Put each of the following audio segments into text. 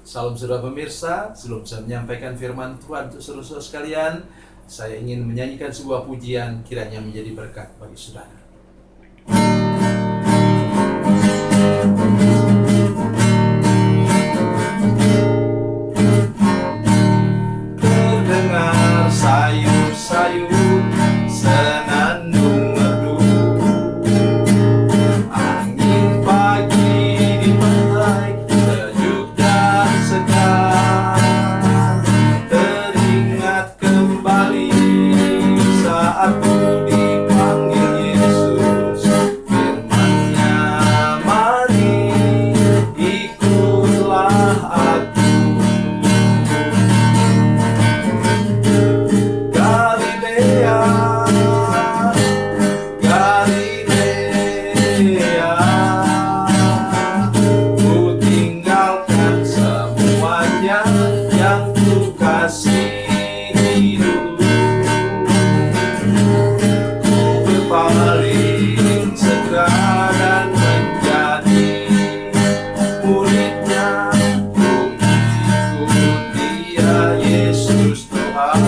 Salam saudara pemirsa, sebelum saya menyampaikan firman Tuhan untuk saudara sekalian, saya ingin menyanyikan sebuah pujian kiranya menjadi berkat bagi saudara. Terdengar sayup-sayup senandung merdu, angin pagi di pantai sejuk dan segar. Teringat kembali saat ku dipanggil Yesus, firman-Nya, mari ikutlah aku. Galilea, Galilea, ku tinggalkan semuanya yang ku kasihi dulu. Ku berpaling segera dan menjadi muridnya. Ku ikut Dia, Yesus Tuhan.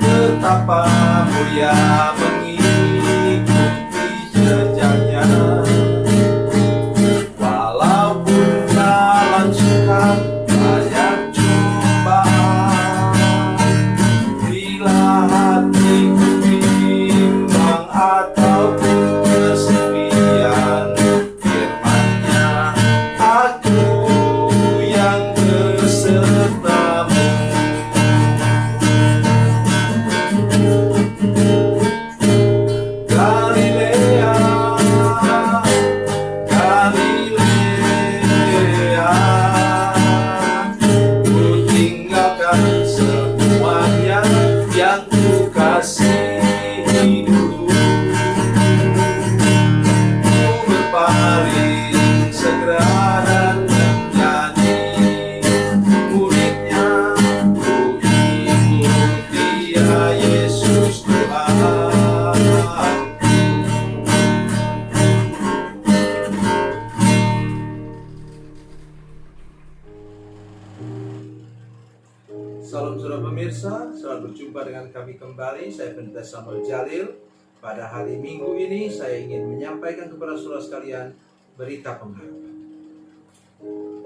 Betapa mulia mengikuti jejaknya, walaupun dalam suka banyak cobaan. Bila hatiku bimbang ataupun kesepian, firman-Nya, aku yang besertamu. Galilea, Galilea, ku tinggalkan semuanya yang ku kasihi dulu. Ku berpaling segera dan menjadi muridnya. Ku ikut Dia, Yesus Tuhan. Salam saudara pemirsa, selamat berjumpa dengan kami kembali. Saya Pendeta Samuel Jalil. Pada hari Minggu ini saya ingin menyampaikan kepada saudara sekalian berita pengharapan.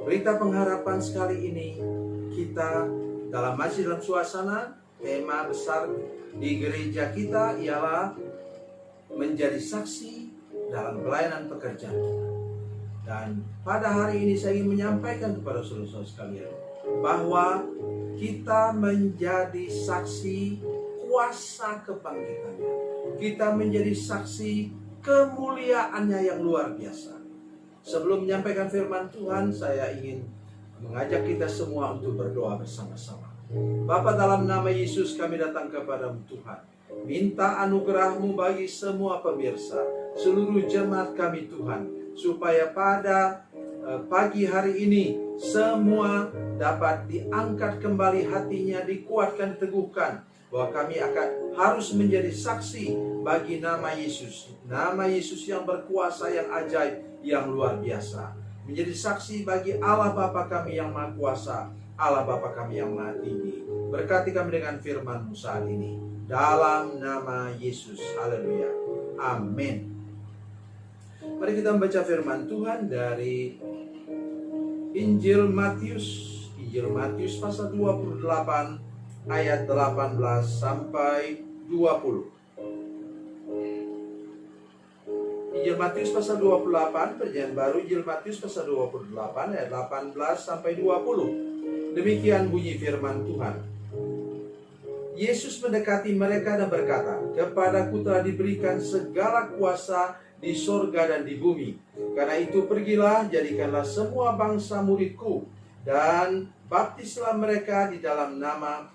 Berita pengharapan sekali ini kita masih dalam suasana tema besar di gereja kita ialah menjadi saksi dalam pelayanan pekerjaan kita. Dan pada hari ini saya ingin menyampaikan kepada saudara-saudara sekalian bahwa kita menjadi saksi kuasa kebangkitannya. Kita menjadi saksi kemuliaannya yang luar biasa. Sebelum menyampaikan firman Tuhan, saya ingin mengajak kita semua untuk berdoa bersama-sama. Bapa, dalam nama Yesus kami datang kepadamu Tuhan. Minta anugerah-Mu bagi semua pemirsa, seluruh jemaat kami Tuhan, supaya pada pagi hari ini semua dapat diangkat kembali hatinya, dikuatkan, teguhkan bahwa kami akan harus menjadi saksi bagi nama Yesus. Nama Yesus yang berkuasa, yang ajaib, yang luar biasa. Menjadi saksi bagi Allah Bapa kami yang Maha Kuasa, Allah Bapa kami yang Maha Tinggi. Berkati kami dengan firman-Mu saat ini. Dalam nama Yesus. Haleluya. Amin. Mari kita membaca firman Tuhan dari Injil Matius pasal 28 ayat 18 sampai 20. Injil Matius pasal 28, perjanjian baru, Injil Matius pasal 28 ayat 18 sampai 20. Demikian bunyi firman Tuhan. Yesus mendekati mereka dan berkata, "Kepadaku telah diberikan segala kuasa di sorga dan di bumi. Karena itu pergilah, jadikanlah semua bangsa muridku, dan baptislah mereka di dalam nama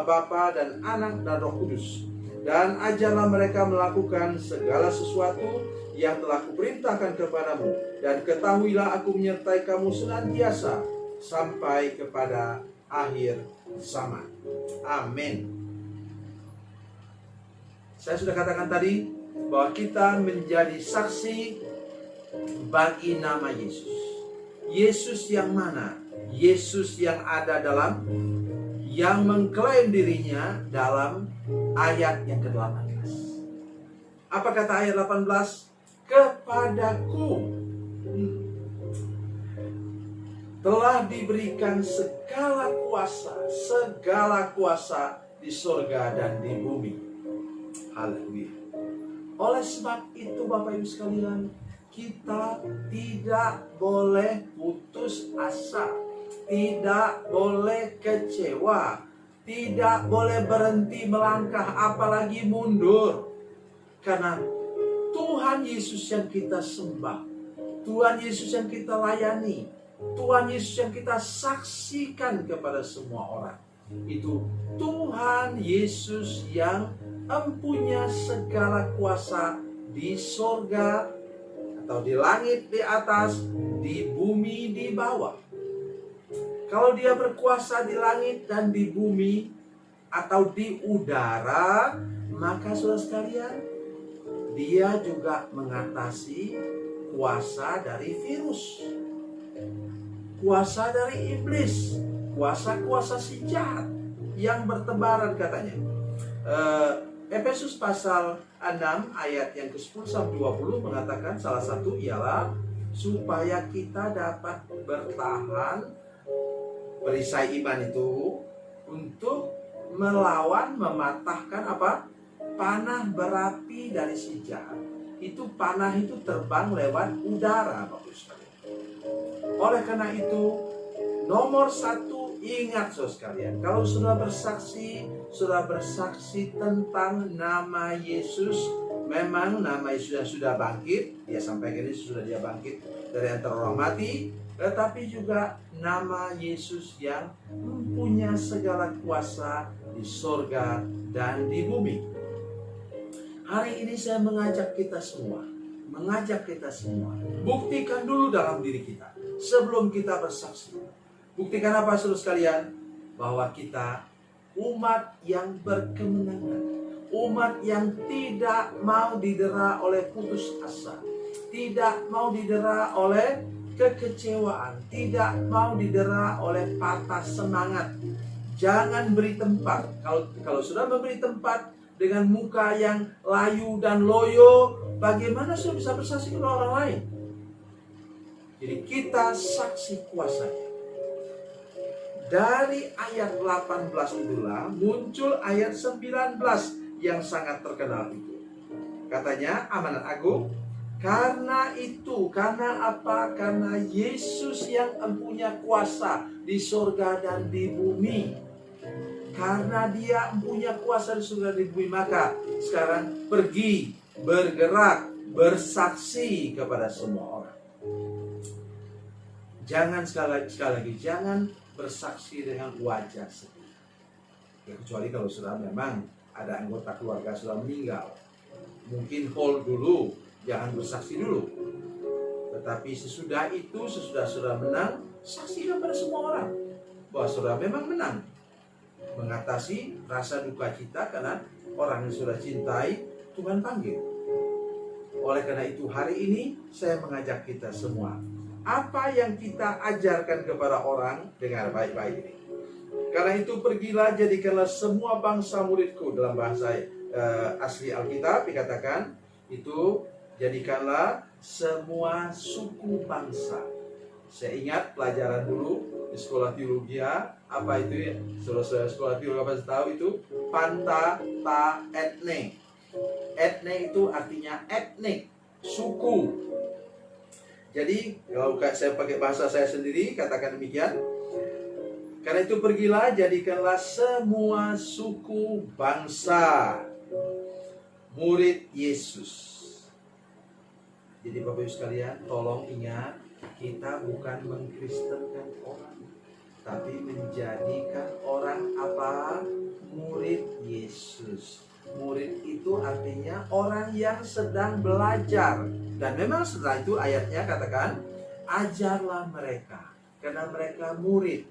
Bapa dan Anak dan Roh Kudus. Dan ajarlah mereka melakukan segala sesuatu yang telah kuperintahkan kepadamu. Dan ketahuilah aku menyertai kamu senantiasa sampai kepada akhir zaman." Amin. Saya sudah katakan tadi bahwa kita menjadi saksi bagi nama Yesus. Yesus yang mana? Yesus yang ada dalam, yang mengklaim dirinya dalam ayat yang ke-18. Apa kata ayat 18? Kepadaku telah diberikan segala kuasa di surga dan di bumi. Haleluya. Oleh sebab itu Bapak Ibu sekalian, kita tidak boleh putus asa, tidak boleh kecewa, tidak boleh berhenti melangkah, apalagi mundur. Karena Tuhan Yesus yang kita sembah, Tuhan Yesus yang kita layani, Tuhan Yesus yang kita saksikan kepada semua orang, itu Tuhan Yesus yang mempunyai segala kuasa di sorga atau di langit di atas, di bumi di bawah. Kalau dia berkuasa di langit dan di bumi atau di udara, maka saudara sekalian, dia juga mengatasi kuasa dari virus, kuasa dari iblis, kuasa-kuasa si jahat yang bertebaran katanya. Efesus pasal 6 ayat yang ke-10 sampai 20 mengatakan salah satu ialah supaya kita dapat bertahan perisai iman itu untuk melawan, mematahkan apa? Panah berapi dari si jahat. Itu panah itu terbang lewat udara, Bapak sekalian. Oleh karena itu, nomor satu, ingat saudara sekalian, kalau sudah bersaksi tentang nama Yesus, memang nama Yesus yang sudah bangkit, dia sampaikan ini sudah dia bangkit dari antara orang mati, tetapi juga nama Yesus yang mempunyai segala kuasa di sorga dan di bumi. Hari ini saya mengajak kita semua, buktikan dulu dalam diri kita sebelum kita bersaksi. Buktikan apa saudara sekalian? Bahwa kita umat yang berkemenangan, umat yang tidak mau didera oleh putus asa, tidak mau didera oleh kekecewaan, tidak mau didera oleh patah semangat. Jangan beri tempat. Kalau sudah memberi tempat dengan muka yang layu dan loyo, bagaimana saya bisa bersaksi kepada orang lain? Jadi kita saksi kuasanya. Dari ayat 18 itulah muncul ayat 19 yang sangat terkenal itu. Katanya amanat agung, karena itu, karena apa? Karena Yesus yang mempunyai kuasa di surga dan di bumi. Karena dia mempunyai kuasa di surga dan di bumi, maka sekarang pergi, bergerak, bersaksi kepada semua orang. Jangan sekali lagi, jangan bersaksi dengan wajah sedih. Ya, kecuali kalau sudah memang ada anggota keluarga sudah meninggal. Mungkin hold dulu, jangan bersaksi dulu. Tetapi sesudah itu, sesudah sudah menang, saksikan pada semua orang bahwa sudah memang menang. Mengatasi rasa duka cita karena orang yang sudah cintai Tuhan panggil. Oleh karena itu hari ini saya mengajak kita semua, apa yang kita ajarkan kepada orang, dengar baik-baik ini. Karena itu pergilah, jadikanlah semua bangsa muridku. Dalam bahasa asli Alkitab dikatakan itu, jadikanlah semua suku bangsa. Saya ingat pelajaran dulu di sekolah teologi, apa itu ya? Saudara sekolah teologi apa tahu itu? Panta ta etne. Etne itu artinya etnik, suku. Jadi kalau saya pakai bahasa saya sendiri, katakan demikian. Karena itu pergilah, jadikanlah semua suku bangsa murid Yesus. Jadi Bapak Ibu sekalian, tolong ingat, kita bukan mengkristenkan orang, tapi menjadikan orang apa? Murid Yesus. Murid itu artinya orang yang sedang belajar. Dan memang setelah itu ayatnya katakan, ajarlah mereka, karena mereka murid.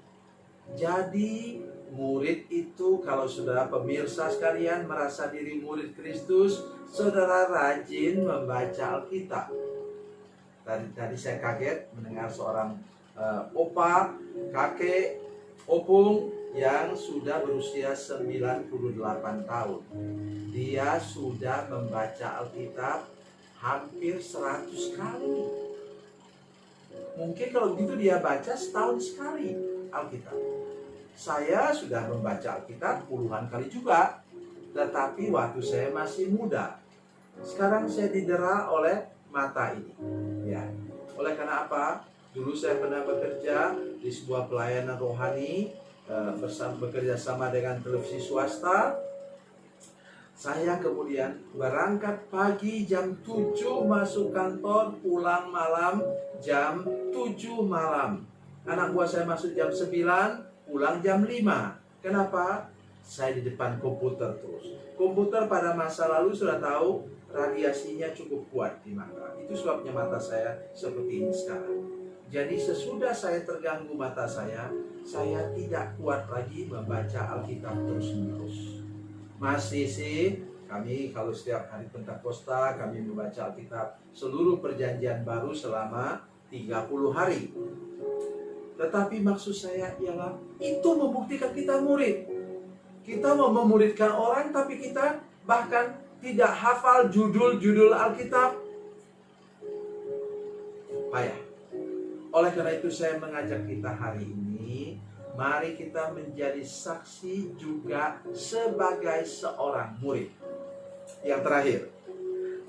Jadi Murid itu, kalau saudara pemirsa sekalian merasa diri murid Kristus, saudara rajin membaca Alkitab. Tadi saya kaget mendengar seorang opa, kakek, opung yang sudah berusia 98 tahun. Dia sudah membaca Alkitab hampir 100 kali. Mungkin kalau begitu dia baca setahun sekali Alkitab. Saya sudah membaca Alkitab puluhan kali juga, tetapi waktu saya masih muda. Sekarang saya didera oleh mata ini. Ya. Oleh karena apa? Dulu saya pernah bekerja di sebuah pelayanan rohani, bekerja sama dengan televisi swasta. Saya kemudian berangkat pagi jam 7 masuk kantor, pulang malam jam 7 malam. Anak buah saya masuk jam 9, pulang jam 5. Kenapa? Saya di depan komputer terus. Komputer pada masa lalu sudah tahu radiasinya cukup kuat di mata. Itu sebabnya mata saya seperti ini sekarang. Jadi sesudah saya terganggu mata saya tidak kuat lagi membaca Alkitab terus-menerus. Masih sih, kami kalau setiap hari Pentakosta kami membaca Alkitab seluruh perjanjian baru selama 30 hari. Tetapi maksud saya ialah itu membuktikan kita murid. Kita mau memuridkan orang tapi kita bahkan tidak hafal judul-judul Alkitab. Payah. Oleh karena itu saya mengajak kita hari ini, mari kita menjadi saksi juga sebagai seorang murid. Yang terakhir,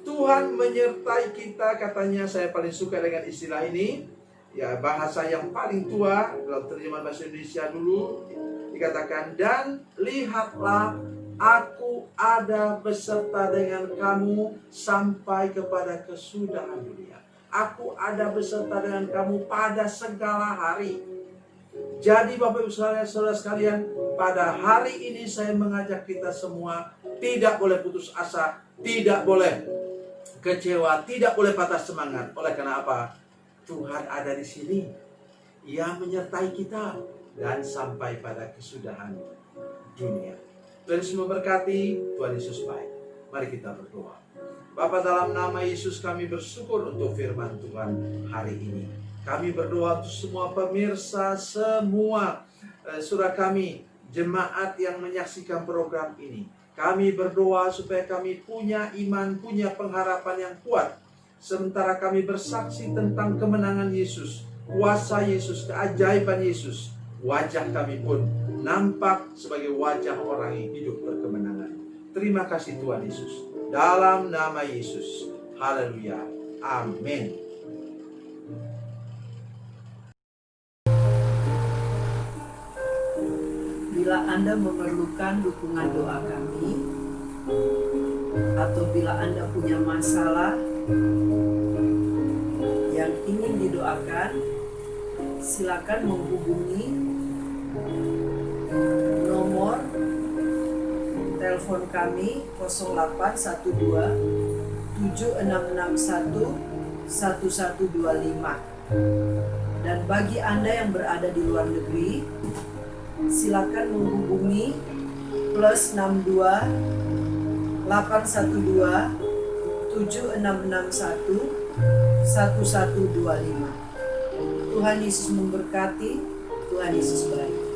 Tuhan menyertai kita, katanya, saya paling suka dengan istilah ini. Ya, bahasa yang paling tua dalam terjemahan bahasa Indonesia dulu dikatakan, dan lihatlah aku ada beserta dengan kamu sampai kepada kesudahan dunia. Aku ada beserta dengan kamu pada segala hari. Jadi Bapak Ibu Saudara sekalian, pada hari ini saya mengajak kita semua tidak boleh putus asa, tidak boleh kecewa, tidak boleh patah semangat. Oleh karena apa? Tuhan ada di sini yang menyertai kita dan sampai pada kesudahan dunia. Tuhan Yesus memberkati, Tuhan Yesus baik. Mari kita berdoa. Bapa, dalam nama Yesus kami bersyukur untuk firman Tuhan hari ini. Kami berdoa untuk semua pemirsa, semua saudara kami, jemaat yang menyaksikan program ini. Kami berdoa supaya kami punya iman, punya pengharapan yang kuat. Sementara kami bersaksi tentang kemenangan Yesus, kuasa Yesus, keajaiban Yesus, wajah kami pun nampak sebagai wajah orang yang hidup berkemenangan. Terima kasih Tuhan Yesus. Dalam nama Yesus. Haleluya. Amin. Bila Anda memerlukan dukungan doa kami, atau bila Anda punya masalah yang ingin didoakan, silakan menghubungi nomor telepon kami 0812 7661 1125. Dan bagi Anda yang berada di luar negeri, silakan menghubungi +62 812 7661 1125. Tuhan Yesus memberkati, Tuhan Yesus baik.